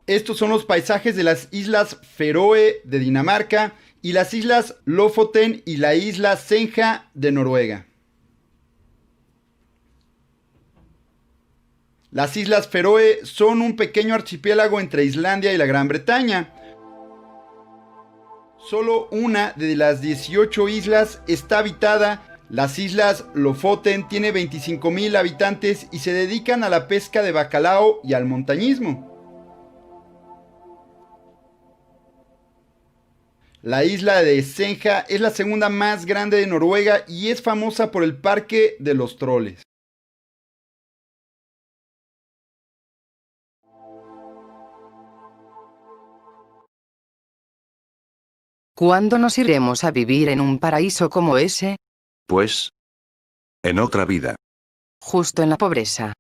Estos son los paisajes de las Islas Feroe de Dinamarca y las Islas Lofoten y la isla Senja de Noruega. Las Islas Feroe son un pequeño archipiélago entre Islandia y la Gran Bretaña. Solo una de las 18 islas está habitada. Las Islas Lofoten tiene 25,000 habitantes y se dedican a la pesca de bacalao y al montañismo. La isla de Senja es la segunda más grande de Noruega y es famosa por el Parque de los Troles. ¿Cuándo nos iremos a vivir en un paraíso como ese? Pues, en otra vida. Justo en la pobreza.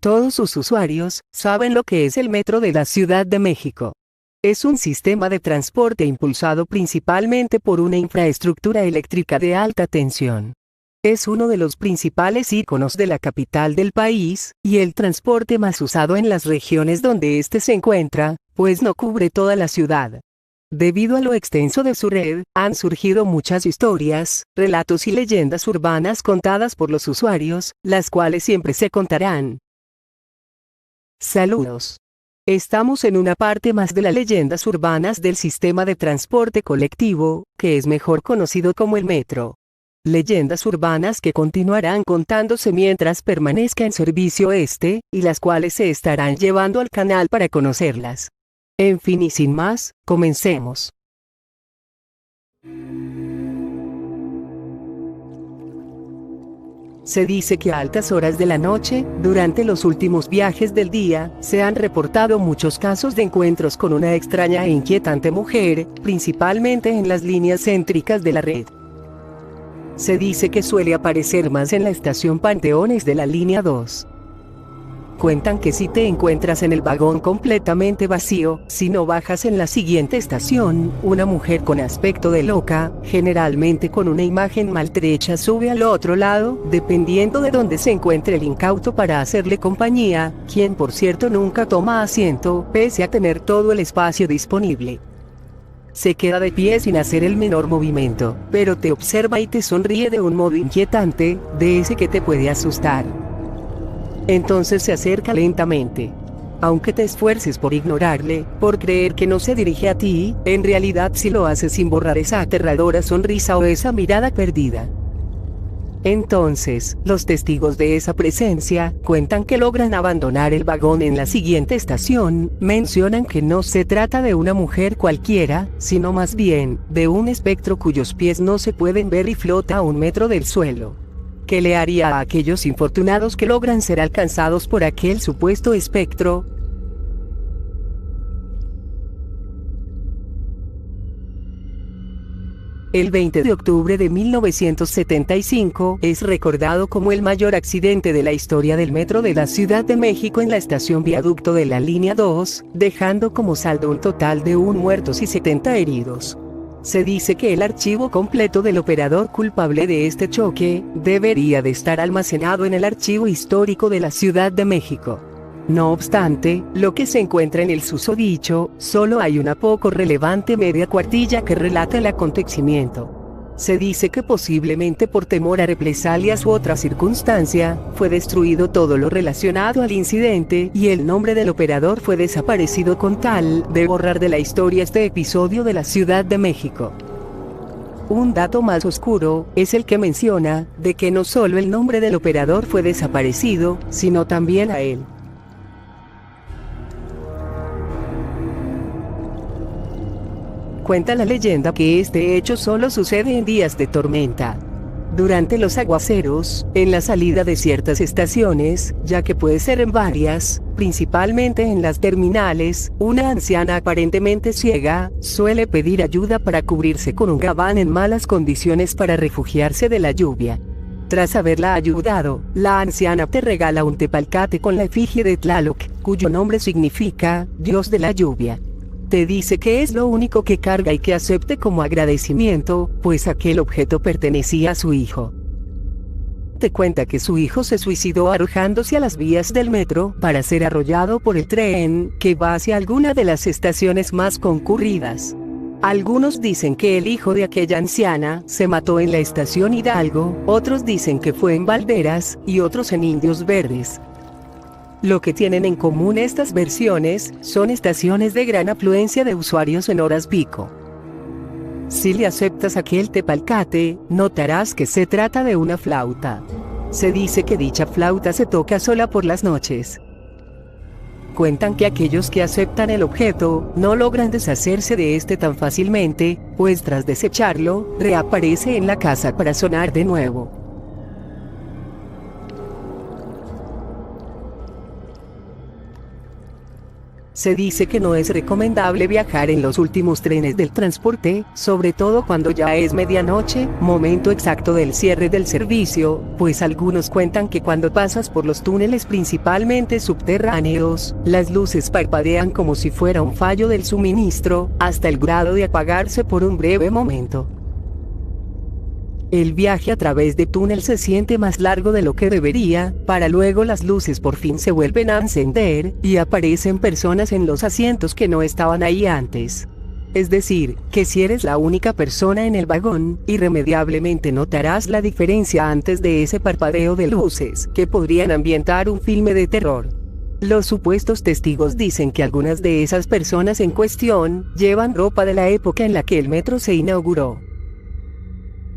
Todos sus usuarios saben lo que es el metro de la Ciudad de México. Es un sistema de transporte impulsado principalmente por una infraestructura eléctrica de alta tensión. Es uno de los principales íconos de la capital del país, y el transporte más usado en las regiones donde éste se encuentra, pues no cubre toda la ciudad. Debido a lo extenso de su red, han surgido muchas historias, relatos y leyendas urbanas contadas por los usuarios, las cuales siempre se contarán. Saludos. Estamos en una parte más de las leyendas urbanas del sistema de transporte colectivo, que es mejor conocido como el metro. Leyendas urbanas que continuarán contándose mientras permanezca en servicio este, y las cuales se estarán llevando al canal para conocerlas. En fin y sin más, comencemos. Se dice que a altas horas de la noche, durante los últimos viajes del día, se han reportado muchos casos de encuentros con una extraña e inquietante mujer, principalmente en las líneas céntricas de la red. Se dice que suele aparecer más en la estación Panteones de la línea 2. Cuentan que si te encuentras en el vagón completamente vacío, si no bajas en la siguiente estación, una mujer con aspecto de loca, generalmente con una imagen maltrecha, sube al otro lado, dependiendo de dónde se encuentre el incauto para hacerle compañía, quien por cierto nunca toma asiento, pese a tener todo el espacio disponible. Se queda de pie sin hacer el menor movimiento, pero te observa y te sonríe de un modo inquietante, de ese que te puede asustar. Entonces se acerca lentamente. Aunque te esfuerces por ignorarle, por creer que no se dirige a ti, en realidad sí lo haces sin borrar esa aterradora sonrisa o esa mirada perdida. Entonces, los testigos de esa presencia cuentan que logran abandonar el vagón en la siguiente estación. Mencionan que no se trata de una mujer cualquiera, sino más bien, de un espectro cuyos pies no se pueden ver y flota a 1 metro del suelo. ¿Qué le haría a aquellos infortunados que logran ser alcanzados por aquel supuesto espectro? El 20 de octubre de 1975 es recordado como el mayor accidente de la historia del metro de la Ciudad de México en la estación Viaducto de la línea 2, dejando como saldo un total de 1 muerto y 70 heridos. Se dice que el archivo completo del operador culpable de este choque debería de estar almacenado en el Archivo Histórico de la Ciudad de México. No obstante, lo que se encuentra en el susodicho, solo hay una poco relevante media cuartilla que relata el acontecimiento. Se dice que posiblemente por temor a represalias u otra circunstancia, fue destruido todo lo relacionado al incidente y el nombre del operador fue desaparecido con tal de borrar de la historia este episodio de la Ciudad de México. Un dato más oscuro es el que menciona de que no solo el nombre del operador fue desaparecido, sino también a él. Cuenta la leyenda que este hecho solo sucede en días de tormenta. durante los aguaceros, en la salida de ciertas estaciones, ya que puede ser en varias, principalmente en las terminales, una anciana aparentemente ciega, suele pedir ayuda para cubrirse con un gabán en malas condiciones para refugiarse de la lluvia. Tras haberla ayudado, la anciana te regala un tepalcate con la efigie de Tlaloc, cuyo nombre significa Dios de la lluvia. Te dice que es lo único que carga y que acepte como agradecimiento, pues aquel objeto pertenecía a su hijo. Te cuenta que su hijo se suicidó arrojándose a las vías del metro para ser arrollado por el tren que va hacia alguna de las estaciones más concurridas. Algunos dicen que el hijo de aquella anciana se mató en la estación Hidalgo, otros dicen que fue en Valderas, y otros en Indios Verdes. Lo que tienen en común estas versiones son estaciones de gran afluencia de usuarios en horas pico. Si le aceptas aquel tepalcate, notarás que se trata de una flauta. Se dice que dicha flauta se toca sola por las noches. Cuentan que aquellos que aceptan el objeto no logran deshacerse de este tan fácilmente, pues tras desecharlo, reaparece en la casa para sonar de nuevo. Se dice que no es recomendable viajar en los últimos trenes del transporte, sobre todo cuando ya es medianoche, momento exacto del cierre del servicio, pues algunos cuentan que cuando pasas por los túneles principalmente subterráneos, las luces parpadean como si fuera un fallo del suministro, hasta el grado de apagarse por un breve momento. El viaje a través de túnel se siente más largo de lo que debería, para luego las luces por fin se vuelven a encender, y aparecen personas en los asientos que no estaban ahí antes. Es decir, que si eres la única persona en el vagón, irremediablemente notarás la diferencia antes de ese parpadeo de luces, que podrían ambientar un filme de terror. Los supuestos testigos dicen que algunas de esas personas en cuestión, llevan ropa de la época en la que el metro se inauguró.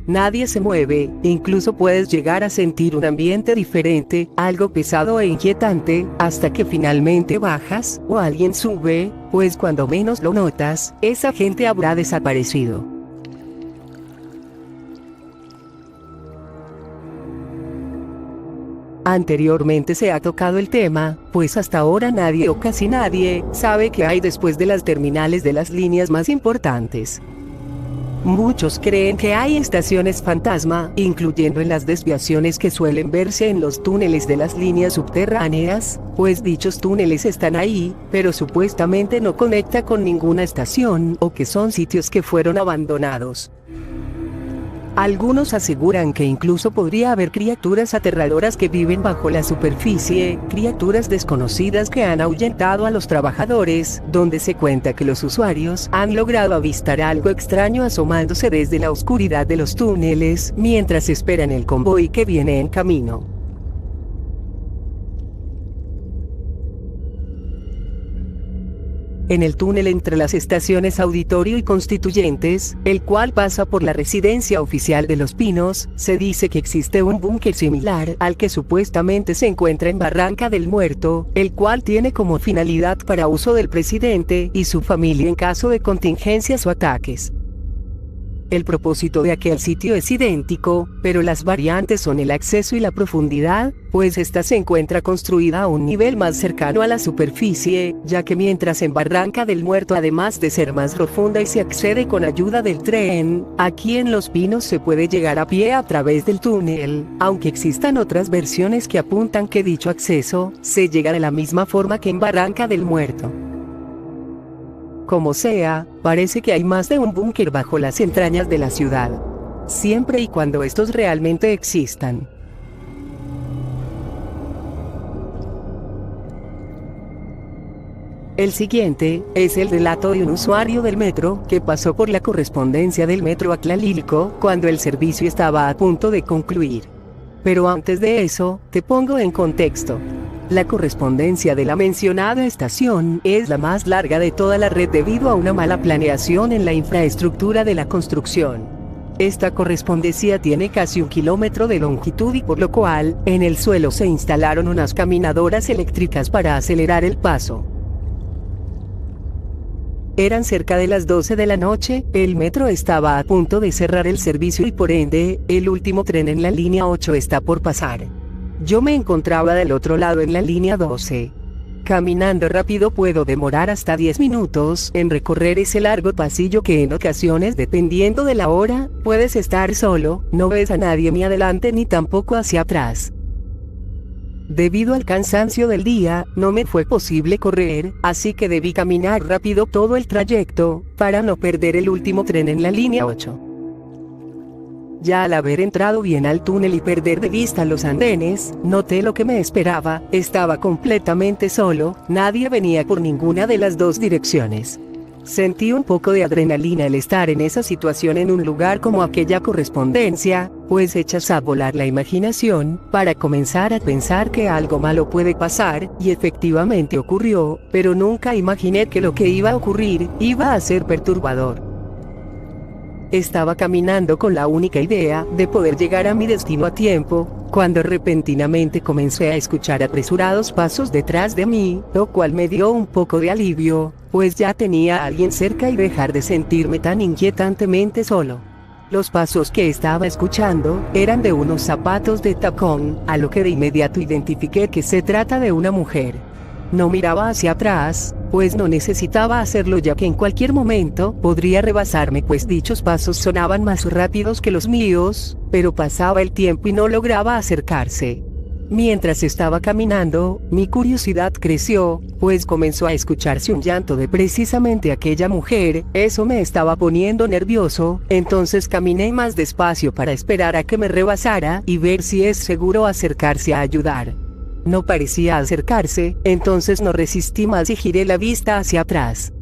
Nadie se mueve, incluso puedes llegar a sentir un ambiente diferente, algo pesado e inquietante, hasta que finalmente bajas, o alguien sube, pues cuando menos lo notas, esa gente habrá desaparecido. Anteriormente se ha tocado el tema, pues hasta ahora nadie o casi nadie sabe qué hay después de las terminales de las líneas más importantes. Muchos creen que hay estaciones fantasma, incluyendo en las desviaciones que suelen verse en los túneles de las líneas subterráneas, pues dichos túneles están ahí, pero supuestamente no conecta con ninguna estación, o que son sitios que fueron abandonados. Algunos aseguran que incluso podría haber criaturas aterradoras que viven bajo la superficie, criaturas desconocidas que han ahuyentado a los trabajadores, donde se cuenta que los usuarios han logrado avistar algo extraño asomándose desde la oscuridad de los túneles, mientras esperan el convoy que viene en camino. En el túnel entre las estaciones Auditorio y Constituyentes, el cual pasa por la residencia oficial de Los Pinos, se dice que existe un búnker similar al que supuestamente se encuentra en Barranca del Muerto, el cual tiene como finalidad para uso del presidente y su familia en caso de contingencias o ataques. El propósito de aquel sitio es idéntico, pero las variantes son el acceso y la profundidad, pues esta se encuentra construida a un nivel más cercano a la superficie, ya que mientras en Barranca del Muerto además de ser más profunda y se accede con ayuda del tren, aquí en Los Pinos se puede llegar a pie a través del túnel, aunque existan otras versiones que apuntan que dicho acceso se llega de la misma forma que en Barranca del Muerto. Como sea, parece que hay más de un búnker bajo las entrañas de la ciudad. Siempre y cuando estos realmente existan. El siguiente es el relato de un usuario del metro que pasó por la correspondencia del metro a Tlalilco cuando el servicio estaba a punto de concluir. Pero antes de eso, te pongo en contexto. La correspondencia de la mencionada estación es la más larga de toda la red debido a una mala planeación en la infraestructura de la construcción. Esta correspondencia tiene casi 1 kilómetro de longitud y por lo cual, en el suelo se instalaron unas caminadoras eléctricas para acelerar el paso. Eran cerca de las 12 de la noche, el metro estaba a punto de cerrar el servicio y por ende, el último tren en la línea 8 está por pasar. Yo me encontraba del otro lado en la línea 12. Caminando rápido puedo demorar hasta 10 minutos en recorrer ese largo pasillo que en ocasiones, dependiendo de la hora, puedes estar solo, no ves a nadie ni adelante ni tampoco hacia atrás. Debido al cansancio del día, no me fue posible correr, así que debí caminar rápido todo el trayecto, para no perder el último tren en la línea 8. Ya al haber entrado bien al túnel y perder de vista los andenes, noté lo que me esperaba, estaba completamente solo, nadie venía por ninguna de las dos direcciones. Sentí un poco de adrenalina al estar en esa situación en un lugar como aquella correspondencia, pues echas a volar la imaginación, para comenzar a pensar que algo malo puede pasar, y efectivamente ocurrió, pero nunca imaginé que lo que iba a ocurrir, iba a ser perturbador. Estaba caminando con la única idea de poder llegar a mi destino a tiempo, cuando repentinamente comencé a escuchar apresurados pasos detrás de mí, lo cual me dio un poco de alivio, pues ya tenía a alguien cerca y dejar de sentirme tan inquietantemente solo. Los pasos que estaba escuchando eran de unos zapatos de tacón, a lo que de inmediato identifiqué que se trata de una mujer. No miraba hacia atrás, pues no necesitaba hacerlo ya que en cualquier momento podría rebasarme, pues dichos pasos sonaban más rápidos que los míos, pero pasaba el tiempo y no lograba acercarse. Mientras estaba caminando, mi curiosidad creció, pues comenzó a escucharse un llanto de precisamente aquella mujer, eso me estaba poniendo nervioso, entonces caminé más despacio para esperar a que me rebasara y ver si es seguro acercarse a ayudar. No parecía acercarse, entonces no resistí más y giré la vista hacia atrás.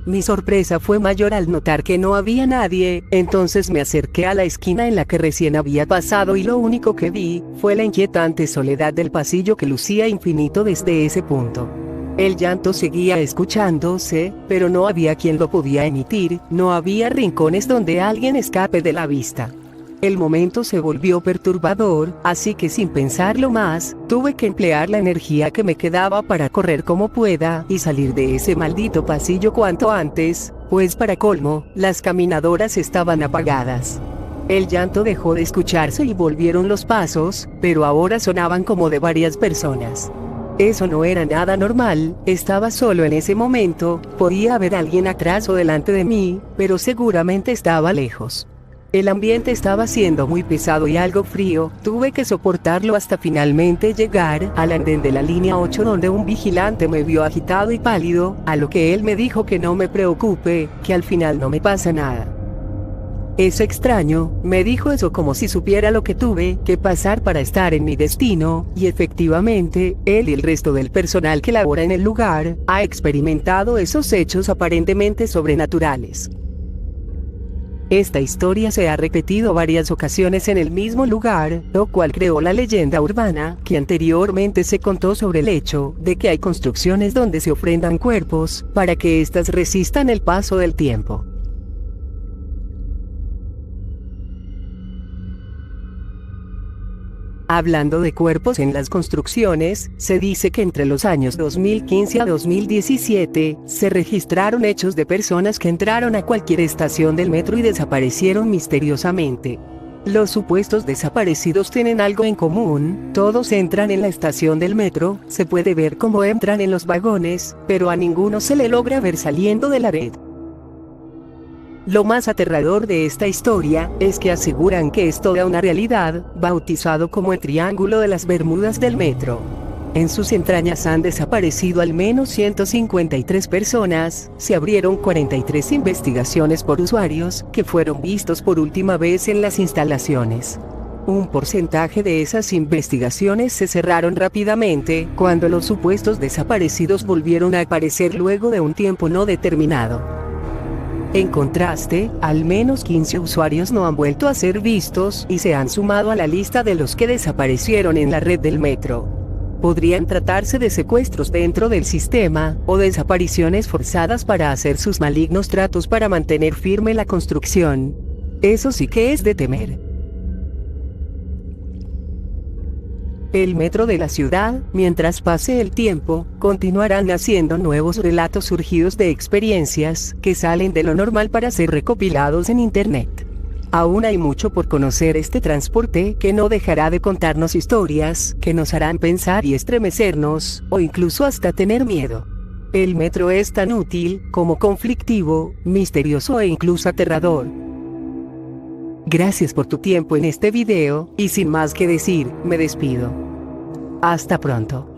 Mi sorpresa fue mayor al notar que no había nadie, entonces me acerqué a la esquina en la que recién había pasado y lo único que vi fue la inquietante soledad del pasillo que lucía infinito desde ese punto. El llanto seguía escuchándose, pero no había quien lo podía emitir, no había rincones donde alguien escape de la vista. El momento se volvió perturbador, así que sin pensarlo más, tuve que emplear la energía que me quedaba para correr como pueda y salir de ese maldito pasillo cuanto antes, pues para colmo, las caminadoras estaban apagadas. El llanto dejó de escucharse y volvieron los pasos, pero ahora sonaban como de varias personas. Eso no era nada normal, estaba solo en ese momento, podía haber alguien atrás o delante de mí, pero seguramente estaba lejos. El ambiente estaba siendo muy pesado y algo frío, tuve que soportarlo hasta finalmente llegar al andén de la línea 8 donde un vigilante me vio agitado y pálido, a lo que él me dijo que no me preocupe, que al final no me pasa nada. Es extraño, me dijo eso como si supiera lo que tuve que pasar para estar en mi destino, y efectivamente, él y el resto del personal que labora en el lugar, ha experimentado esos hechos aparentemente sobrenaturales. Esta historia se ha repetido varias ocasiones en el mismo lugar, lo cual creó la leyenda urbana que anteriormente se contó sobre el hecho de que hay construcciones donde se ofrendan cuerpos para que éstas resistan el paso del tiempo. Hablando de cuerpos en las construcciones, se dice que entre los años 2015 a 2017, se registraron hechos de personas que entraron a cualquier estación del metro y desaparecieron misteriosamente. Los supuestos desaparecidos tienen algo en común, todos entran en la estación del metro, se puede ver cómo entran en los vagones, pero a ninguno se le logra ver saliendo de la red. Lo más aterrador de esta historia es que aseguran que es toda una realidad, bautizado como el Triángulo de las Bermudas del metro. En sus entrañas han desaparecido al menos 153 personas, se abrieron 43 investigaciones por usuarios que fueron vistos por última vez en las instalaciones. Un porcentaje de esas investigaciones se cerraron rápidamente cuando los supuestos desaparecidos volvieron a aparecer luego de un tiempo no determinado. En contraste, al menos 15 usuarios no han vuelto a ser vistos y se han sumado a la lista de los que desaparecieron en la red del metro. Podrían tratarse de secuestros dentro del sistema, o desapariciones forzadas para hacer sus malignos tratos para mantener firme la construcción. Eso sí que es de temer. El metro de la ciudad, mientras pase el tiempo, continuarán naciendo nuevos relatos surgidos de experiencias que salen de lo normal para ser recopilados en internet. Aún hay mucho por conocer este transporte que no dejará de contarnos historias que nos harán pensar y estremecernos, o incluso hasta tener miedo. El metro es tan útil como conflictivo, misterioso e incluso aterrador. Gracias por tu tiempo en este video, y sin más que decir, me despido. Hasta pronto.